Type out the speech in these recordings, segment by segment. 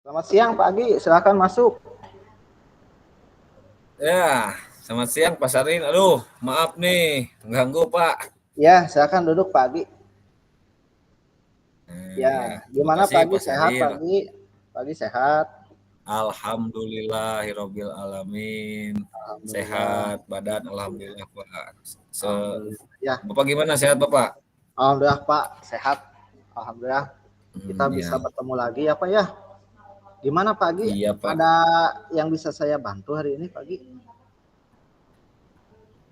Selamat siang Pak Agi, silakan masuk. Ya, selamat siang Pak Sarin. Aduh, maaf nih, mengganggu Pak. Ya, silakan duduk Pak Agi. Ya, Ya, terima gimana kasih Pak Agi? Pak Sehat Pak Sarin. Agi? Pak Agi sehat? Alhamdulillahirabbil alamin. Alhamdulillah. Sehat badan, alhamdulillah Pak. Se Alhamdulillah. Ya, Bapak gimana? Sehat Bapak? alhamdulillah Pak, sehat. Alhamdulillah. Kita bisa Ya. bertemu lagi ya Pak ya. Gimana Pak Agi? Iya Pak. Ada yang bisa saya bantu hari ini Pak Agi?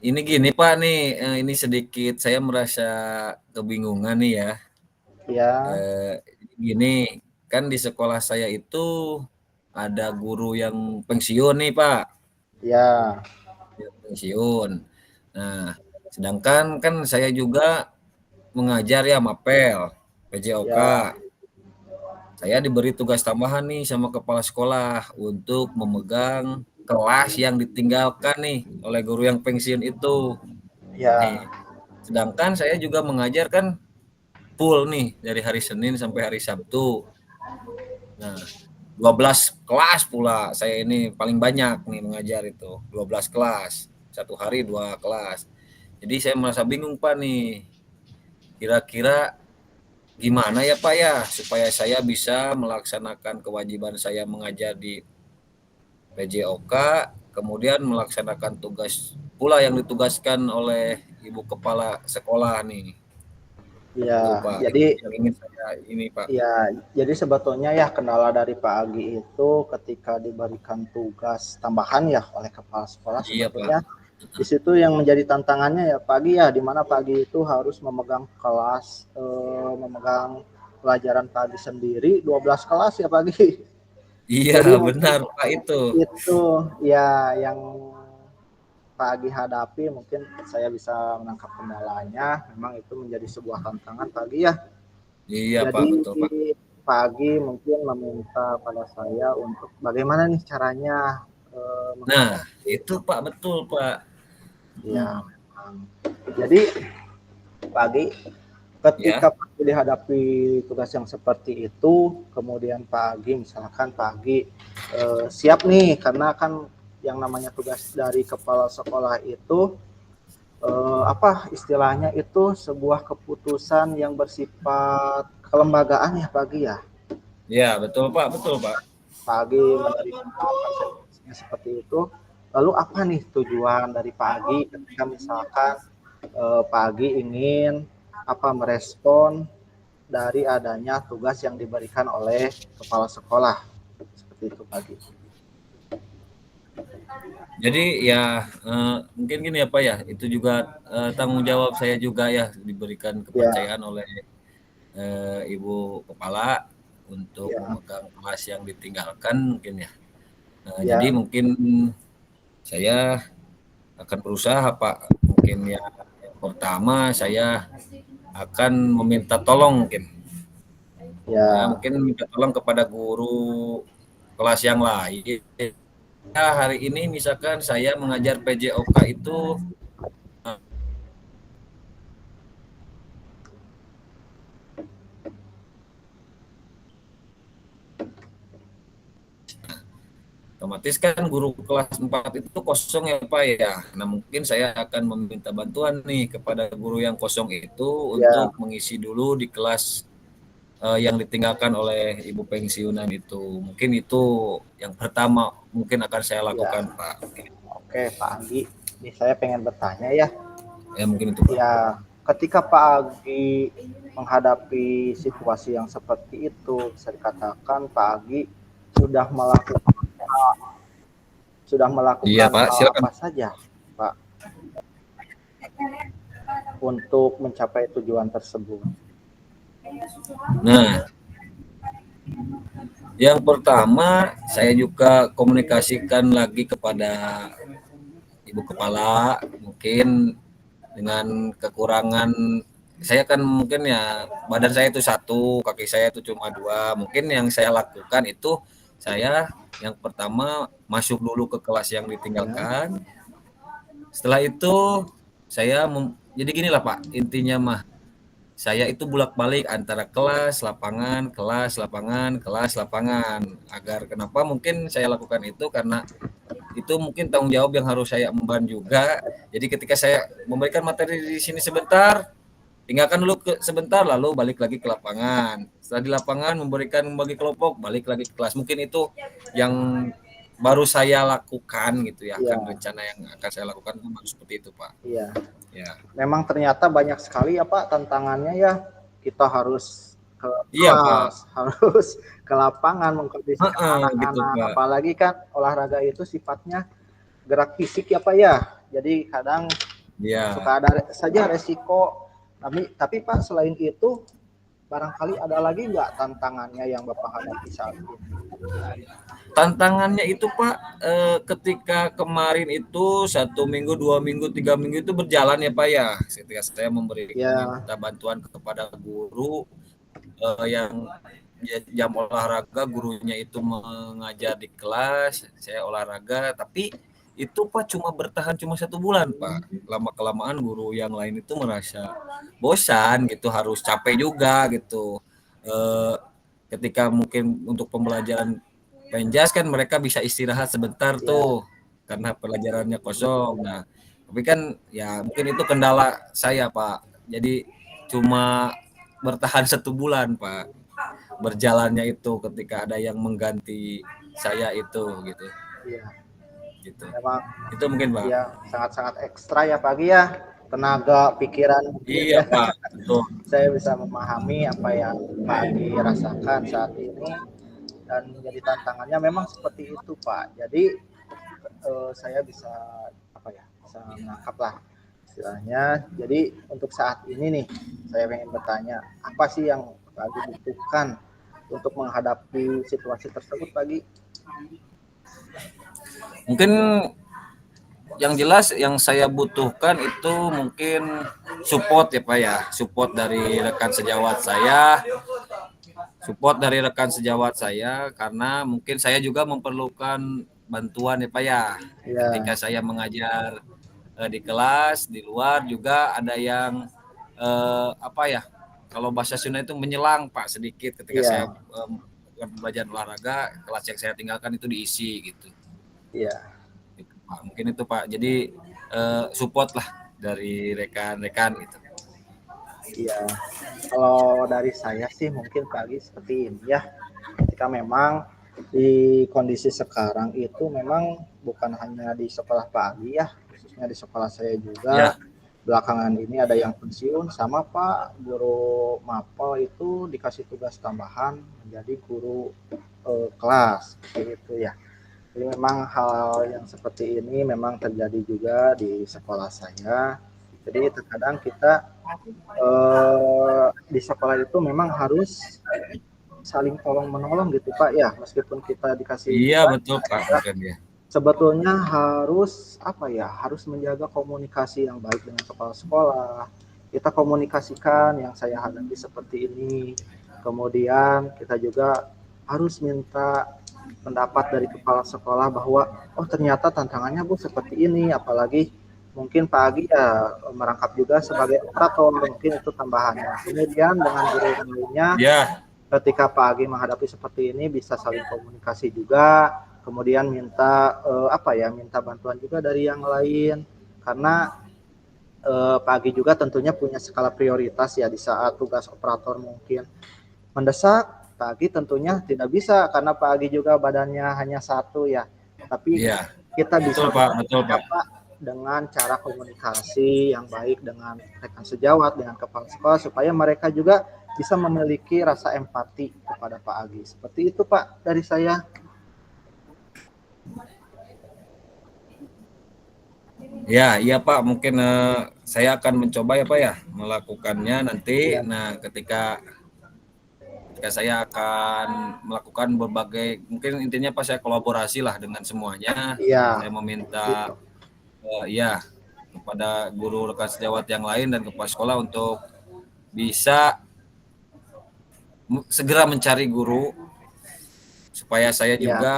Ini gini Pak nih, ini sedikit saya merasa kebingungan nih ya. Ya, Eh, Gini, kan di sekolah saya itu ada guru yang pensiun nih Pak. ya, Pensiun. Nah, sedangkan kan saya juga mengajar ya mapel PJOK. ya, Saya diberi tugas tambahan nih sama kepala sekolah untuk memegang kelas yang ditinggalkan nih oleh guru yang pensiun itu. ya, Nih, sedangkan saya juga mengajar kan full nih dari hari Senin sampai hari Sabtu. Nah, 12 kelas pula saya ini paling banyak nih mengajar itu, 12 kelas. Satu hari 2 kelas. Jadi saya merasa bingung Pak nih. Kira-kira gimana ya Pak ya supaya saya bisa melaksanakan kewajiban saya mengajar di PJOK, kemudian melaksanakan tugas pula yang ditugaskan oleh Ibu Kepala Sekolah nih. Itu ya. Pak, itu Jadi yang ingin saya ini Pak. ya, jadi sebetulnya ya kendala dari Pak Agi itu ketika diberikan tugas tambahan ya oleh kepala sekolah Iya Pak. sebetulnya di situ yang menjadi tantangannya ya Pak Agi ya, di mana Pak Agi itu harus memegang kelas, memegang pelajaran Pak Agi sendiri 12 kelas ya Pak Agi. Iya Jadi mungkin benar Pak itu. itu ya yang Pak Agi hadapi, mungkin saya bisa menangkap kendalanya. Memang itu menjadi sebuah tantangan Pak Agi ya. Iya Pak, Jadi betul Pak. pagi mungkin meminta pada saya untuk bagaimana nih caranya Nah, menghadapi itu Pak betul Pak. ya. Hmm. Jadi pagi ketika Ya, pagi dihadapi tugas yang seperti itu, kemudian pagi misalkan pagi siap nih karena kan yang namanya tugas dari kepala sekolah itu apa istilahnya itu sebuah keputusan yang bersifat kelembagaan ya pagi ya. ya betul Pak, betul Pak. Pagi menerima konsekuensinya seperti itu. Lalu apa nih tujuan dari pagi ketika misalkan pagi ingin apa merespon dari adanya tugas yang diberikan oleh kepala sekolah seperti itu pagi. Jadi ya mungkin gini ya Pak ya, itu juga tanggung jawab saya juga ya diberikan Ya, kepercayaan oleh Ibu Kepala untuk ya, memegang kelas yang ditinggalkan mungkin ya. Jadi ya, mungkin saya akan berusaha Pak. Mungkin ya yang pertama saya akan meminta tolong mungkin. Ya ya, mungkin minta tolong kepada guru kelas yang lain. Ya, hari ini misalkan saya mengajar PJOK itu otomatis kan guru kelas 4 itu kosong ya Pak ya. Nah mungkin saya akan meminta bantuan nih kepada guru yang kosong itu ya, untuk mengisi dulu di kelas yang ditinggalkan oleh ibu pensiunan itu. Mungkin itu yang pertama mungkin akan saya ya. lakukan Pak. Oke, Pak Agi. Ini saya pengen bertanya ya. Ya mungkin itu Pak. Ya, ketika Pak Agi menghadapi situasi yang seperti itu, bisa dikatakan Pak Agi sudah melakukan sudah Iya melakukan Pak, hal silakan. apa saja, Pak, untuk mencapai tujuan tersebut? Nah, yang pertama saya juga komunikasikan lagi kepada ibu kepala mungkin dengan kekurangan saya kan mungkin ya badan saya itu satu, kaki saya itu cuma dua. Mungkin yang saya lakukan itu saya yang pertama masuk dulu ke kelas yang Ya, ditinggalkan. Setelah itu saya jadi gini lah Pak, intinya mah saya itu bolak-balik antara kelas, lapangan, kelas, lapangan, kelas, lapangan. Agar kenapa mungkin saya lakukan itu karena itu mungkin tanggung jawab yang harus saya emban juga. Jadi ketika saya memberikan materi di sini sebentar, tinggalkan dulu sebentar lalu balik lagi ke lapangan. Setelah di lapangan membagi kelompok, balik lagi ke kelas. Mungkin itu yang baru saya lakukan gitu ya, Iya, akan rencana yang akan saya lakukan itu baru seperti itu, Pak. iya. Ya. Memang ternyata banyak sekali ya Pak tantangannya ya. Kita harus ke Iya, kelas, Pak. harus ke lapangan mengkondisikan Heeh, gitu, anak-anak. Pak. Apalagi kan olahraga itu sifatnya gerak fisik ya Pak ya. Jadi kadang Iya. suka ada saja resiko. Tapi Pak selain itu barangkali ada lagi nggak tantangannya yang Bapak hadapi saat ini? Tantangannya itu Pak, ketika kemarin itu 1 minggu, 2 minggu, 3 minggu itu berjalan ya Pak ya. Ketika saya Ya, meminta bantuan kepada guru yang jam olahraga gurunya itu mengajar di kelas, saya olahraga, tapi itu Pak cuma bertahan cuma 1 bulan Pak. Lama kelamaan guru yang lain itu merasa bosan gitu, harus capek juga gitu. Eh, Ketika mungkin untuk pembelajaran penjas kan mereka bisa istirahat sebentar ya, tuh karena pelajarannya kosong. Nah, tapi kan ya mungkin itu kendala saya Pak. Jadi cuma bertahan 1 bulan Pak. Berjalannya itu ketika ada yang mengganti saya itu gitu. ya. Gitu. Memang Itu mungkin Pak. ya sangat-sangat ekstra ya pagi ya. Tenaga, pikiran mungkin Iya ya. Pak. Betul. Saya bisa memahami apa yang Pak Adi rasakan saat ini dan menjadi tantangannya memang seperti itu Pak. Jadi saya bisa apa ya, bisa menangkap lah istilahnya. Jadi untuk saat ini nih saya ingin bertanya apa sih yang Pak Adi butuhkan untuk menghadapi situasi tersebut pagi? Mungkin yang jelas yang saya butuhkan itu mungkin support ya Pak ya. Support dari rekan sejawat saya, karena mungkin saya juga memerlukan bantuan ya Pak ya. Ketika Ya, saya mengajar di kelas, di luar juga ada yang apa ya? Kalau bahasa Sunda itu menyelang Pak sedikit ketika saya iya, belajar olahraga, kelas yang saya tinggalkan itu diisi gitu. iya. Gitu, Pak. Mungkin itu Pak. Jadi support lah dari rekan-rekan gitu. Iya, kalau dari saya sih mungkin pagi seperti ini ya. Ketika memang di kondisi sekarang itu memang bukan hanya di sekolah pagi ya, khususnya di sekolah saya juga. Ya, Belakangan ini ada yang pensiun sama Pak guru mapel itu dikasih tugas tambahan menjadi guru kelas seperti itu ya. Jadi memang hal yang seperti ini memang terjadi juga di sekolah saya. Jadi terkadang kita di sekolah itu memang harus saling tolong menolong gitu Pak ya, meskipun kita dikasih iya tugas betul Pak. kita Mungkin ya. sebetulnya harus apa ya, harus menjaga komunikasi yang baik dengan kepala sekolah. Kita komunikasikan yang saya hadapi seperti ini, kemudian kita juga harus minta pendapat dari kepala sekolah bahwa oh ternyata tantangannya Bu seperti ini, apalagi mungkin Pak Agi ya merangkap juga sebagai operator, mungkin itu tambahannya. Kemudian dengan guru yang lainnya, Ya, ketika Pak Agi menghadapi seperti ini bisa saling komunikasi juga, kemudian minta apa ya, minta bantuan juga dari yang lain, karena Pak Agi juga tentunya punya skala prioritas ya di saat tugas operator mungkin mendesak. Pak Agi tentunya tidak bisa karena Pak Agi juga badannya hanya satu ya, tapi iya. kita Betul bisa Pak, betul Pak. apa dengan cara komunikasi yang baik dengan rekan sejawat, dengan kepala sekolah supaya mereka juga bisa memiliki rasa empati kepada Pak Agi. Seperti itu Pak dari saya. Ya, iya Pak. Mungkin saya akan mencoba ya Pak ya melakukannya nanti. Ya, Nah, ketika saya akan melakukan berbagai, mungkin intinya Pak saya kolaborasi lah dengan semuanya. iya, Saya meminta itu. ya kepada guru rekan sejawat yang lain dan kepala sekolah untuk bisa segera mencari guru supaya saya Ya, juga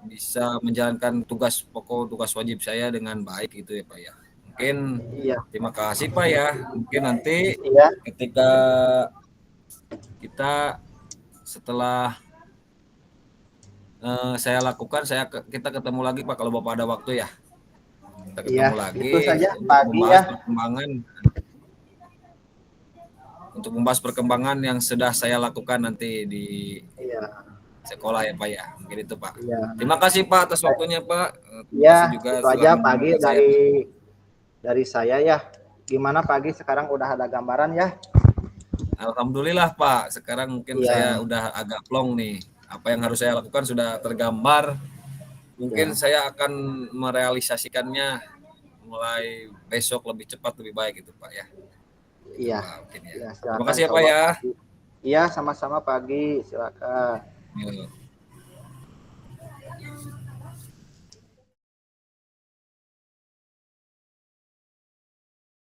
bisa menjalankan tugas pokok, tugas wajib saya dengan baik itu ya Pak ya. Mungkin Iya, terima kasih Pak ya. Mungkin nanti iya, ketika kita setelah saya lakukan, kita ketemu lagi Pak kalau Bapak ada waktu ya. Kita iya. ketemu Itu lagi saja untuk pagi membahas ya. perkembangan yang sudah saya lakukan nanti di Iya, sekolah ya Pak ya. Mungkin itu Pak. iya. Terima kasih Pak atas waktunya Pak. Terima Iya, kasih juga itu telah aja pagi mendengarkan saya dari Pak. saya ya. Gimana pagi sekarang udah ada gambaran ya? Alhamdulillah Pak. Sekarang mungkin saya Iya, udah agak plong nih. Apa yang harus saya lakukan sudah tergambar. Mungkin iya, saya akan merealisasikannya mulai besok lebih cepat lebih baik itu Pak ya. Itu iya. Pak mungkin ya. Iya, Terima silakan kasih ya Pak coba ya. pagi. Iya, sama-sama pagi, silakan. Yuk.